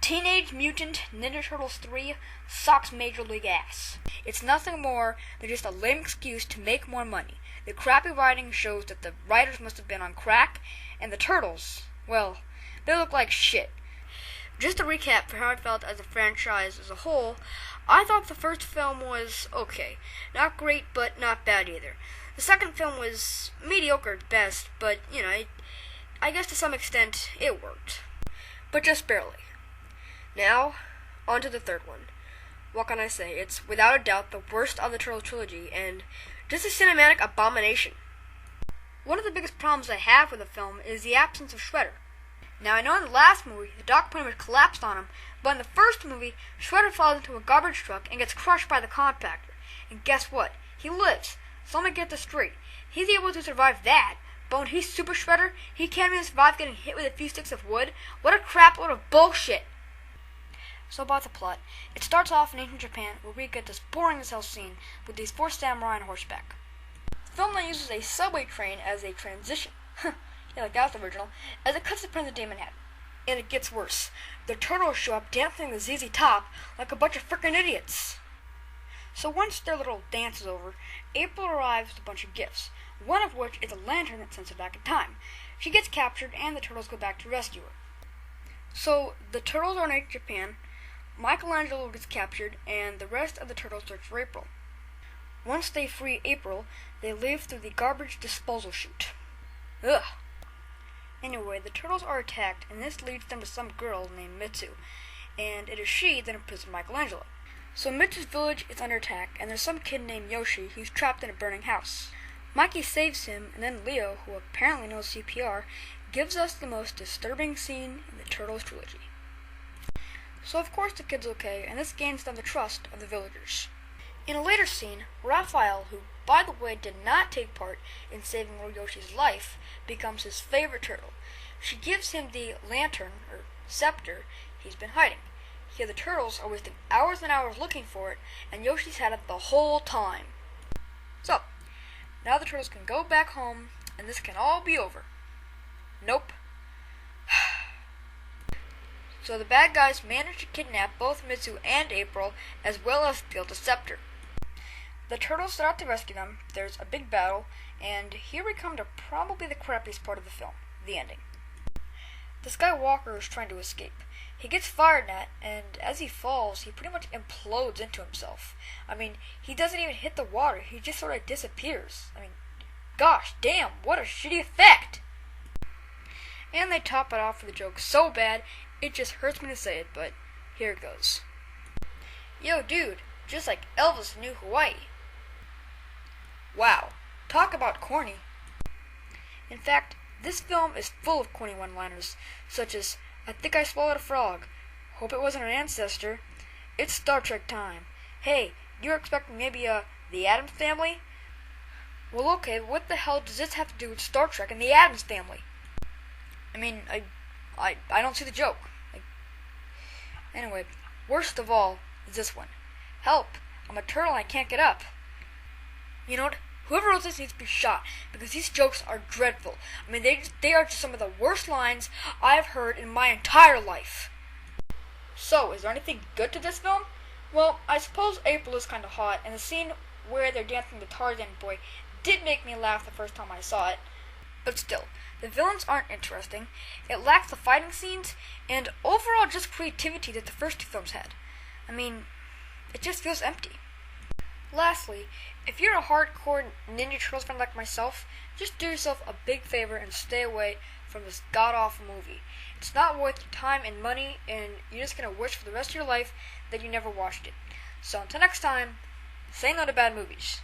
Teenage Mutant Ninja Turtles 3 sucks major league ass. It's nothing more than just a lame excuse to make more money. The crappy writing shows that the writers must have been on crack, and the Turtles, well, they look like shit. Just to recap for how I felt as a franchise as a whole, I thought the first film was okay. Not great, but not bad either. The second film was mediocre at best, but, I guess to some extent it worked. But just barely. Now, on to the third one. What can I say? It's without a doubt the worst of the Turtles trilogy, and just a cinematic abomination. One of the biggest problems I have with the film is the absence of Shredder. Now, I know in the last movie, the dock pretty much collapsed on him, but in the first movie, Shredder falls into a garbage truck and gets crushed by the compactor. And guess what? He lives. So let me get this straight. He's able to survive that, but when he's Super Shredder, he can't even survive getting hit with a few sticks of wood? What a crap load of bullshit! So about the plot, it starts off in ancient Japan, where we get this boring as hell scene with these 4 samurai on horseback. The film then uses a subway train as a transition. Yeah, like that was the original, as it cuts to present day Manhattan. And it gets worse. The Turtles show up dancing the ZZ Top like a bunch of frickin' idiots. So once their little dance is over, April arrives with a bunch of gifts, one of which is a lantern that sends her back in time. She gets captured, and the Turtles go back to rescue her. So the Turtles are in ancient Japan, Michelangelo gets captured, and the rest of the Turtles search for April. Once they free April, they leave through the garbage disposal chute. Ugh. Anyway, the Turtles are attacked, and this leads them to some girl named Mitsu, and it is she that imprisoned Michelangelo. So Mitsu's village is under attack, and there's some kid named Yoshi who's trapped in a burning house. Mikey saves him, and then Leo, who apparently knows CPR, gives us the most disturbing scene in the Turtles trilogy. So of course the kid's okay, and this gains them the trust of the villagers. In a later scene, Raphael, who by the way did not take part in saving little Yoshi's life, becomes his favorite turtle. She gives him the lantern, or scepter, he's been hiding. Here the Turtles are wasting hours and hours looking for it, and Yoshi's had it the whole time. So, now the Turtles can go back home, and this can all be over. Nope. So the bad guys manage to kidnap both Mitsu and April, as well as steal the scepter. The Turtles set out to rescue them, there's a big battle, and here we come to probably the crappiest part of the film, the ending. This guy Walker is trying to escape. He gets fired at, and as he falls, he pretty much implodes into himself. He doesn't even hit the water, he just sort of disappears. Gosh damn, what a shitty effect! And they top it off with a joke so bad, it just hurts me to say it, but here it goes. Yo dude, just like Elvis knew Hawaii. Wow, talk about corny. In fact, this film is full of corny one-liners, such as, I think I swallowed a frog. Hope it wasn't an ancestor. It's Star Trek time. Hey, you're expecting maybe, the Addams Family? Well, okay, but what the hell does this have to do with Star Trek and the Addams Family? I don't see the joke. Anyway, worst of all is this one. Help, I'm a turtle and I can't get up. You know what? Whoever wrote this needs to be shot, because these jokes are dreadful. They are just some of the worst lines I've heard in my entire life. So, is there anything good to this film? Well, I suppose April is kind of hot, and the scene where they're dancing the Tarzan boy did make me laugh the first time I saw it. But still, the villains aren't interesting, it lacks the fighting scenes, and overall just creativity that the first 2 films had. It just feels empty. Lastly, if you're a hardcore Ninja Turtles fan like myself, just do yourself a big favor and stay away from this god-awful movie. It's not worth your time and money, and you're just going to wish for the rest of your life that you never watched it. So until next time, say no to bad movies.